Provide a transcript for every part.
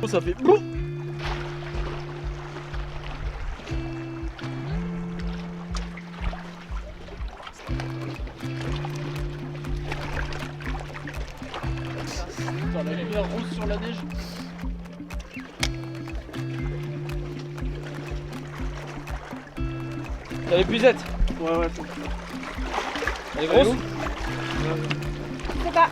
Ça fait boum. La lumière rose sur la neige. T'as l'épuisette? Ouais, c'est ça. Elle est grosse? Je sais pas.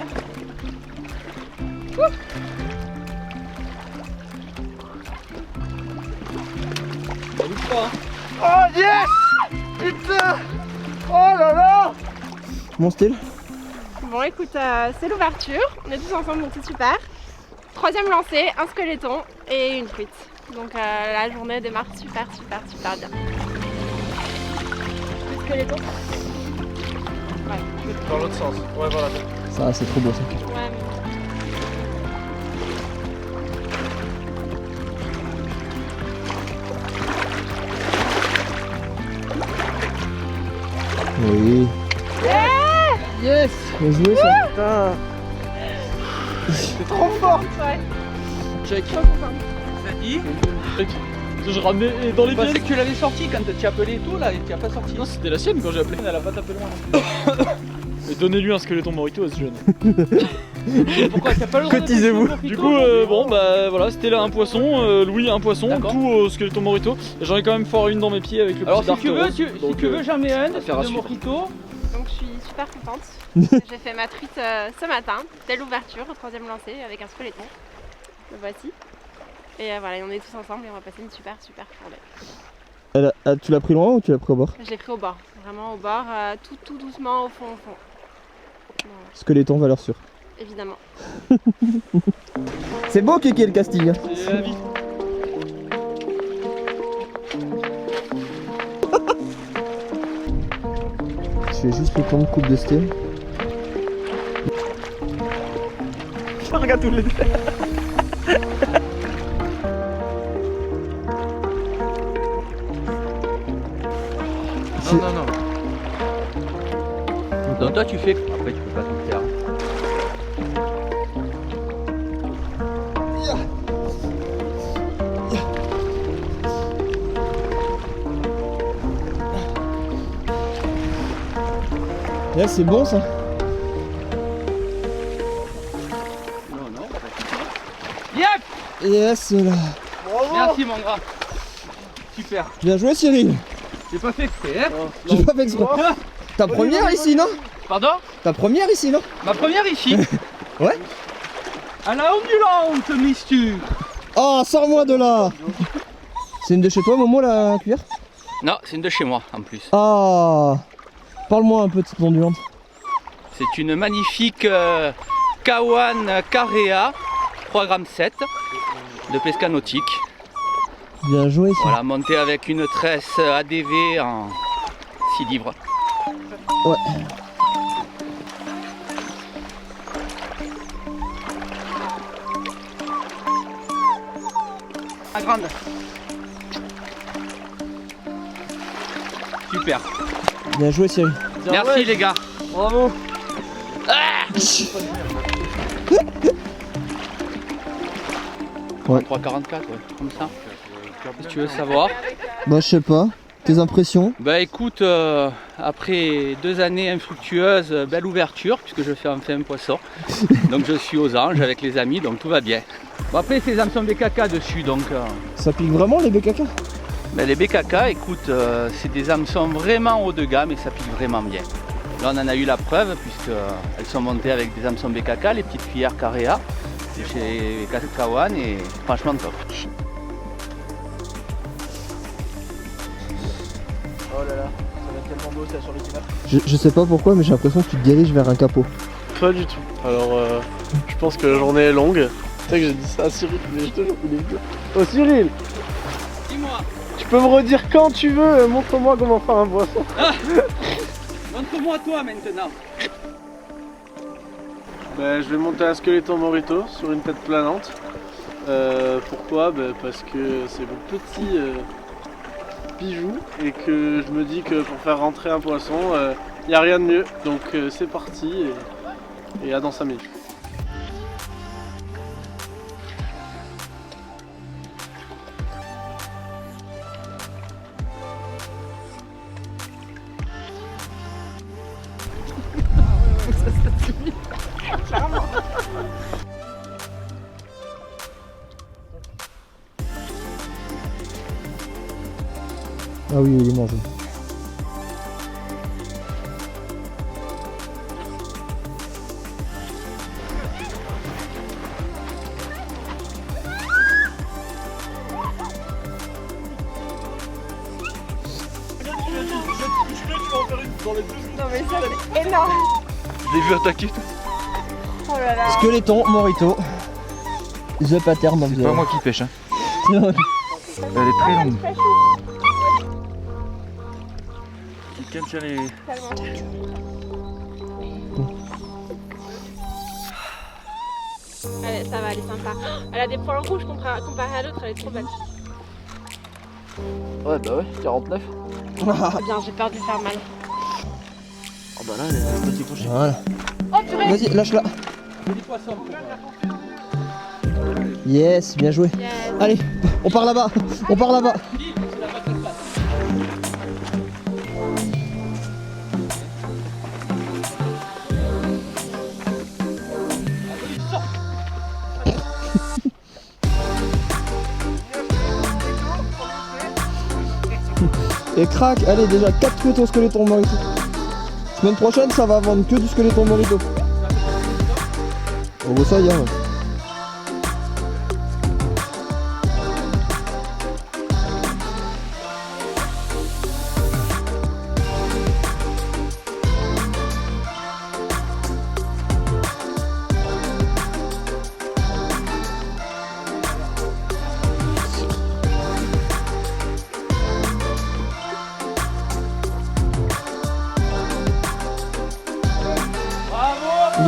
Elle bouge pas, hein. Oh yes! Putain! Oh là là! Mon style? Bon écoute, c'est l'ouverture, on est tous ensemble donc c'est super. Troisième lancé, un squeletton et une truite. Donc la journée démarre super bien. Le squeletton? Ouais. Dans l'autre sens. Ouais, voilà. Ça, c'est trop beau ça. Ouais, Oui. Yes! Bien joué ça. Putain. C'est trop fort! ouais. Check. Trop content. Ça dit? Check. Je ramenais dans les pièces. C'est que tu l'avais sorti quand tu as appelé et tout là, et tu as pas sorti. Non, c'était la sienne quand j'ai appelé. Elle a pas tapé loin. Et donnez-lui un skeleton morito à ce jeune. Pourquoi t'as pas le droit de Cotisez-vous. faire Du coup, bon, bah voilà, c'était là un poisson, Louis un poisson, D'accord. tout au skeleton morito. Et j'en ai quand même foiré une dans mes pieds avec le Alors petit si tu dart veux, rose. si tu veux, j'en mets un affaire à de suivre. mojito. Donc je suis super contente. J'ai fait ma truite ce matin, telle ouverture au troisième lancé avec un squeletton. Le voici. Et voilà, on est tous ensemble et on va passer une super journée. Tu l'as pris loin ou tu l'as pris au bord? Je l'ai pris au bord, vraiment au bord, tout doucement au fond. Voilà, Skeleton valeur sûre. évidemment. C'est beau Kéké le casting. C'est la vie. Je fais juste le temps de coupe de style. Regarde tous les deux. Non. Donc toi tu fais, après tu peux pas tout faire. Là c'est bon ça. Non. Yep. Yes là. Merci mon grand. Super. Bien joué Cyril. J'ai pas fait exprès, hein. J'ai pas fait exprès. Ta première ici non? Pardon? Ta première ici non? Ma première ici. Ouais. À la ondulante, messieurs. Oh sors-moi de là. C'est une de chez toi Momo la cuillère? Non, c'est une de chez moi en plus. Ah. Parle-moi un peu de cette ondulante. C'est une magnifique Kawan Carrea 3,7 g de pesca nautique. Bien joué ça. Voilà, montée avec une tresse ADV en 6 livres. Ouais. À grande. Super. Bien joué Cyril. Merci les gars. Bravo. Ouais. 3,44, ouais, comme ça. Si tu veux savoir. Bah je sais pas. Tes impressions? Bah écoute, après 2 années infructueuses, belle ouverture puisque je fais enfin un poisson. Donc je suis aux anges avec les amis, donc tout va bien. Bon après c'est les hameçons BKK dessus, donc Ça pique vraiment les BKK? ben, les BKK, écoute, c'est des hameçons vraiment haut de gamme et ça pique vraiment bien. Là on en a eu la preuve puisque elles sont montées avec des hameçons BKK, les petites cuillères Carrea chez Kawan et franchement top. Oh là là, ça va être tellement beau ça sur les images. Je sais pas pourquoi mais j'ai l'impression que tu te diriges vers un capot. Pas du tout. Alors, je pense que la journée est longue. C'est vrai que j'ai dit ça à Cyril, mais je te jure qu'il est vieux. Oh Cyril, Dis-moi, tu peux me redire quand tu veux, montre-moi comment faire un poisson. montre-moi toi maintenant. Ben, je vais monter un skeleton morito sur une tête planante. Pourquoi? Ben, parce que c'est mon petit bijou et que je me dis que pour faire rentrer un poisson, il n'y a rien de mieux. Donc c'est parti et à dans 5 minutes. Ah oui, il est mangé. Non mais ça c'est énorme. Je l'ai vu attaquer. Oh là là. Squeletton, morito. The pattern of the... C'est pas moi qui pêche, hein. C'est vrai. Elle est très longue. Très chaud. Quelqu'un tient les. Allez, ça va, elle est sympa. Elle a des points rouges comparé à l'autre, elle est trop belle. Ouais, bah ouais, 49. C'est bien, j'ai peur de lui faire mal. Oh bah là, elle est petit couché. Voilà. Oh purée. Vas-y, lâche-la. Yes, bien joué. Yes. Allez, on part là-bas. On part là-bas. Et crac, allez déjà 4 truites au squeletton morito. Semaine prochaine ça va vendre que du squeletton morito. On voit ça hier. Ouais.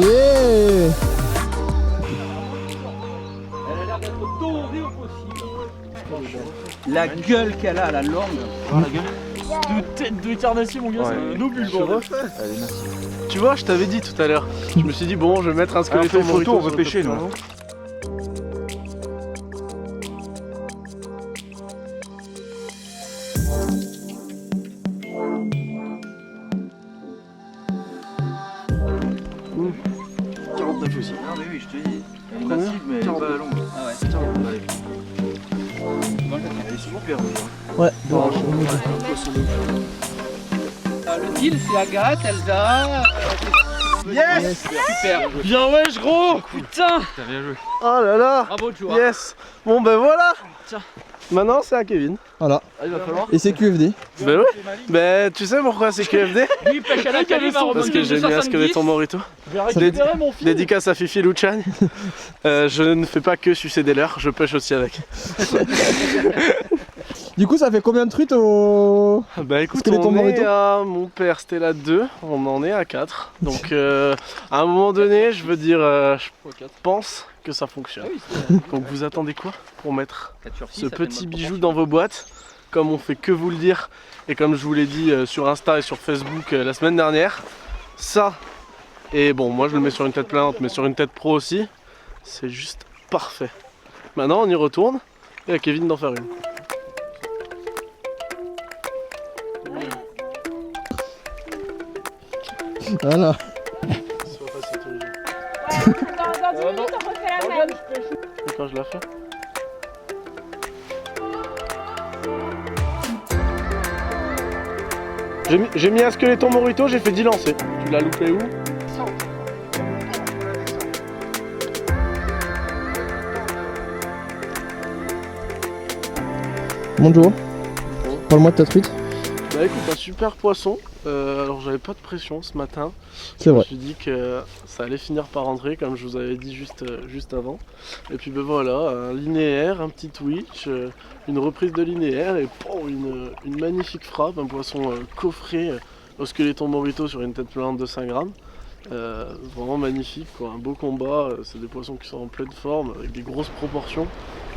Yeah. Elle a l'air d'être dorée au possible. La gueule qu'elle a, la longue. La gueule. Deux têtes de carnassier, mon gars, c'est un obus. Je refais. Tu vois, je t'avais dit tout à l'heure. Je me suis dit, bon, je vais mettre un squeletton Alors, fais morito. photo, on veut sur le pêcher, top nous. plan. Aussi. Non mais oui, je te dis. Elle est massive mais elle est pas longue. Ah ouais, tiens, allez. Elle est super rouge. Ouais, Le deal, c'est Agathe, Elsa. Yes. Super. Bien wesh gros. Putain. T'as bien joué. Oh là là. Bravo, tu vois. Yes. Bon ben voilà. Tiens. Maintenant c'est à Kevin. Voilà. Ah, il va falloir. Et c'est QFD. Ben ouais. Ben tu sais pourquoi c'est QFD? Lui, il pêche à la calibre à Parce que j'ai mis un squeletton morito. Je vais récupérer mon fil. Dédicace à Fifi Luciani. Je ne fais pas que sucer des leurres, je pêche aussi avec. Du coup ça fait combien de truites au... Bah écoute, Squeletton on est morito. à... Mon père c'était là 2, on en est à 4. Donc à un moment donné, je veux dire, je pense que ça fonctionne. Donc vous attendez quoi pour mettre ce petit bijou dans vos boîtes? Comme on fait que vous le dire, et comme je vous l'ai dit sur Insta et sur Facebook la semaine dernière, ça, et bon moi je le mets sur une tête planante, mais sur une tête pro aussi, c'est juste parfait. Maintenant on y retourne, et à Kevin d'en faire une. Voilà. C'est pas facile tous les jours. Dans 10 minutes, on refait la même. Et quand je la fais? J'ai mis un squeletton morito, j'ai fait 10 lancers. Tu l'as loupé où? Bonjour. Parle-moi de ta truite. Bah écoute, un super poisson. Alors j'avais pas de pression ce matin. C'est Je me vrai. suis dit que ça allait finir par rentrer comme je vous avais dit juste avant. Et puis ben voilà, un linéaire, un petit twitch, une reprise de linéaire et une magnifique frappe, un poisson coffré au squeletton morito sur une tête planante de 5 grammes. Vraiment magnifique quoi, un beau combat, c'est des poissons qui sont en pleine forme, avec des grosses proportions,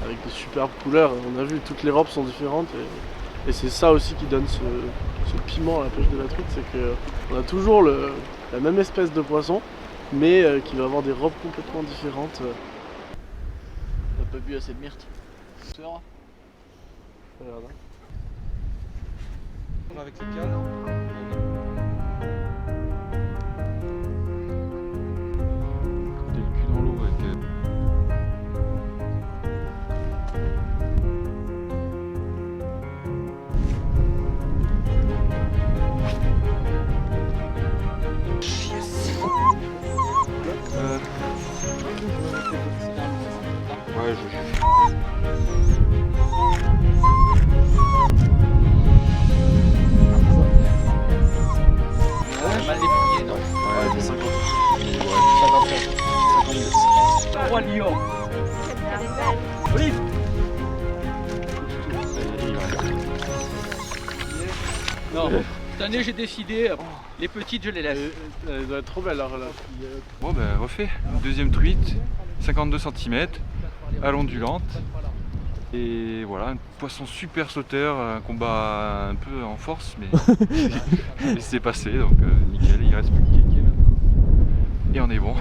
avec de superbes couleurs. On a vu, toutes les robes sont différentes et c'est ça aussi qui donne ce piment à la pêche de la truite, c'est qu'on a toujours la même espèce de poisson, mais qui va avoir des robes complètement différentes. T'as pas bu assez de myrte. Regarde, hein. Avec les cannes. T'as le cul dans l'eau avec. Non, cette année j'ai décidé, les petites je les laisse. Elle doit être trop belle alors là. Bon ben refait, une deuxième truite, 52 cm, à l'ondulante. Et voilà, un poisson super sauteur, un combat un peu en force, mais c'est passé, donc nickel, il reste plus que kéké maintenant. Et on est bon.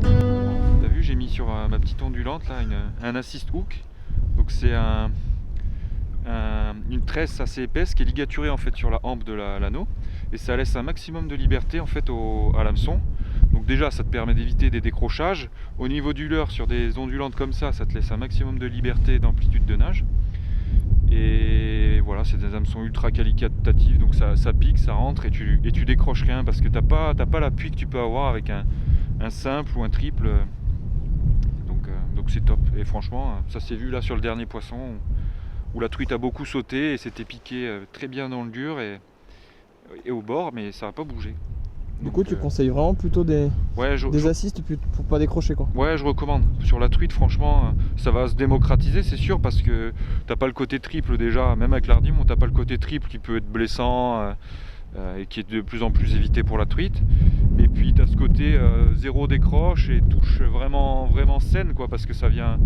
T'as vu, j'ai mis sur ma petite ondulante là un assist hook. Donc c'est une tresse assez épaisse qui est ligaturée en fait sur la hampe de l'anneau et ça laisse un maximum de liberté en fait à l'hameçon. Donc déjà ça te permet d'éviter des décrochages. Au niveau du leurre sur des ondulantes comme ça te laisse un maximum de liberté et d'amplitude de nage. Et voilà, c'est des hameçons ultra qualitatifs, donc ça pique, ça rentre et tu décroches rien parce que t'as pas l'appui que tu peux avoir avec un simple ou un triple. Donc c'est top. Et franchement, ça s'est vu là sur le dernier poisson où la truite a beaucoup sauté et s'était piqué très bien dans le dur et au bord, mais ça n'a pas bougé. Du coup, tu conseilles vraiment plutôt des assists pour pas décrocher quoi. Ouais, je recommande. Sur la truite, franchement, ça va se démocratiser, c'est sûr, parce que t'as pas le côté triple déjà, même avec l'Ardimon, t'as pas le côté triple qui peut être blessant et qui est de plus en plus évité pour la truite. Et puis t'as ce côté zéro décroche et touche vraiment saine quoi, parce que ça vient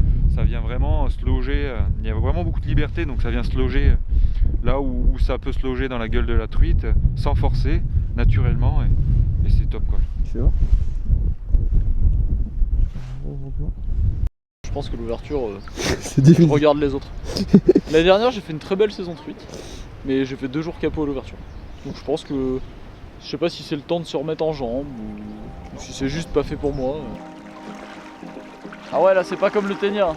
vraiment se loger. Il y a vraiment beaucoup de liberté, donc ça vient se loger là où ça peut se loger dans la gueule de la truite, sans forcer, naturellement, et c'est top quoi. Tu vois. Je pense que l'ouverture, C'est difficile. je regarde les autres. L'année dernière, j'ai fait une très belle saison truite, mais j'ai fait 2 jours capot à l'ouverture. Donc je pense que, je sais pas si c'est le temps de se remettre en jambes ou si c'est juste pas fait pour moi. Ah ouais, là c'est pas comme le ténia.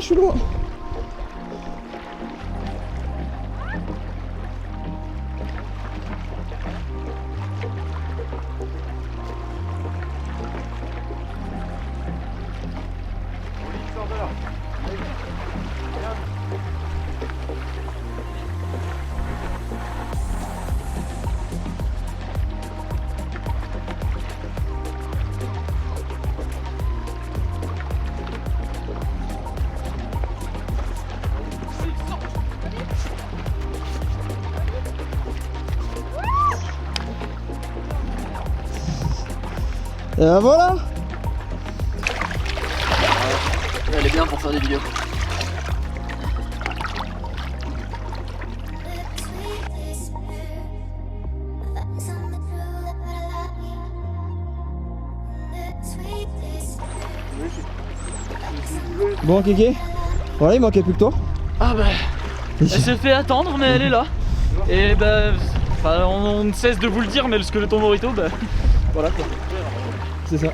Je suis loin. Et ben voilà. Elle est bien pour faire des vidéos. Bon Kéké, voilà, il manquait plus que toi. Ah bah, elle s'est fait attendre, mais elle est là. Et bah, on ne cesse de vous le dire, mais le Skeleton Morito, bah, voilà quoi. C'est ça.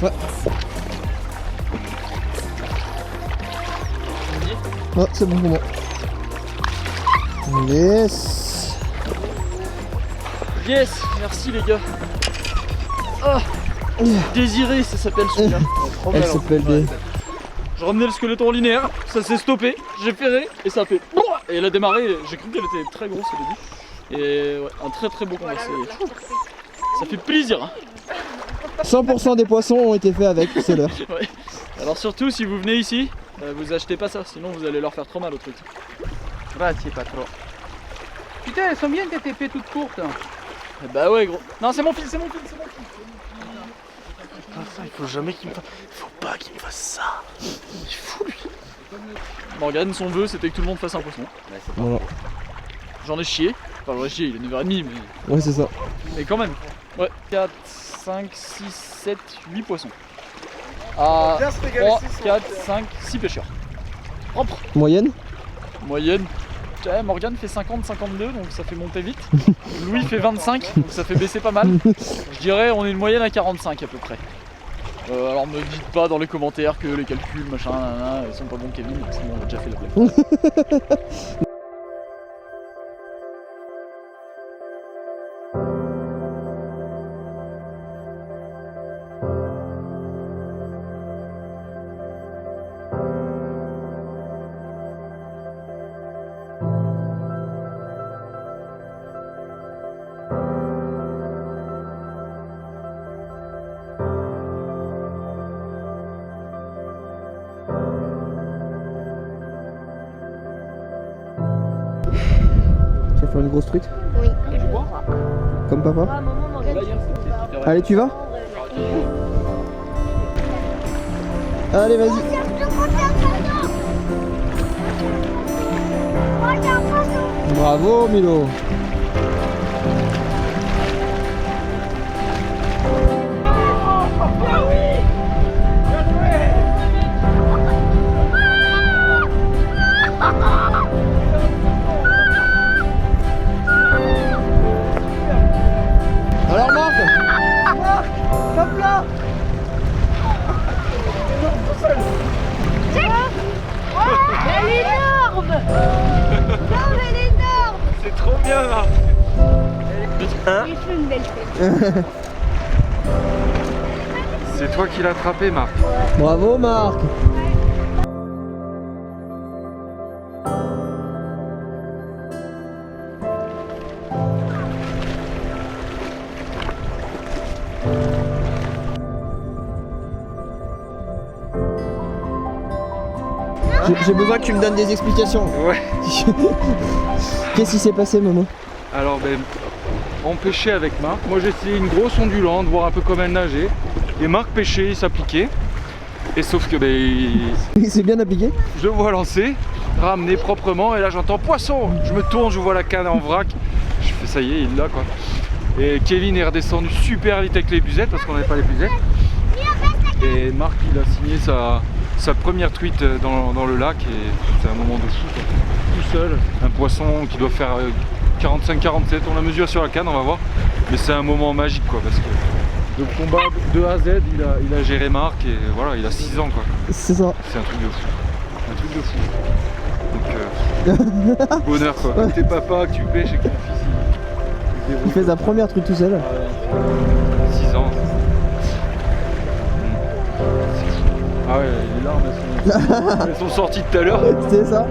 Ouais. Ouais, c'est bon pour moi. Yes. Yes, merci les gars. Oh, Désiré, ça s'appelle celui-là. Elle s'appelle des... Je ramenais le Skeleton linéaire, ça s'est stoppé, j'ai ferré et ça a fait BOUA et elle a démarré, j'ai cru qu'elle était très grosse au début. Et ouais, un très beau combat, ça fait plaisir. 100% des poissons ont été faits avec, c'est l'heure. Ouais. Alors surtout si vous venez ici, vous achetez pas ça, sinon vous allez leur faire trop mal au truc. Grazie patron. Putain, elles sont bien tes TP toutes courtes. Bah ouais gros. Non c'est mon fil, Ça, il faut jamais qu'il me fasse. Faut pas qu'il me fasse ça. Il est fou lui. Morgane, son vœu c'était que tout le monde fasse un poisson. Voilà. J'en ai chié. Enfin j'en ai chié, il est 9h30 mais... Ouais, c'est ça. Mais quand même. Ouais, 4, 5, 6, 7, 8 poissons. À 3, 4, 5, 6 pêcheurs. Propre. Moyenne. Moyenne. Ouais, Morgane fait 50, 52, donc ça fait monter vite. Louis fait 25, donc ça fait baisser pas mal. Je dirais on est une moyenne à 45 à peu près. Alors me dites pas dans les commentaires que les calculs, machin, nanana, ils sont pas bons Kevin, parce qu'on a déjà fait la blague. Tu vas faire une grosse truite? Oui. Comme papa? Ah, maman m'organise. Allez, tu vas? Allez, vas-y. Bravo, Milo. Alors, Marc? Hop là. Elle est énorme. Non, elle est énorme. C'est trop bien là. Il fait une belle tête. C'est toi qui l'as attrapé, Marc. Bravo, Marc. J'ai besoin que tu me donnes des explications. Ouais. Qu'est-ce qui s'est passé, maman? Alors ben, on pêchait avec Marc. Moi j'ai essayé une grosse ondulante, voir un peu comme elle nageait. Et Marc pêchait, il s'appliquait. Et sauf que ben, Il s'est bien appliqué? je le vois lancer, ramener proprement. Et là j'entends poisson. Je me tourne, je vois la canne en vrac. Je fais ça y est, il l'a quoi. Et Kevin est redescendu super vite avec les buzettes parce qu'on n'avait pas les buzettes. Et Marc il a signé sa première truite dans le lac et c'est un moment de fou quoi. Tout seul, un poisson qui doit faire 45-47, on la mesure sur la canne, on va voir. Mais c'est un moment magique quoi parce que le combat de A à Z il a géré Marc et voilà il a 6 ans quoi. C'est ça. C'est un truc de fou. Un truc de fou. Donc bonheur quoi. T'es papa, que tu pêches et que ton fils il Il fait sa première truite tout seul. 6 ans. Ah ouais, les larmes elles sont sorties tout à l'heure. C'est ça.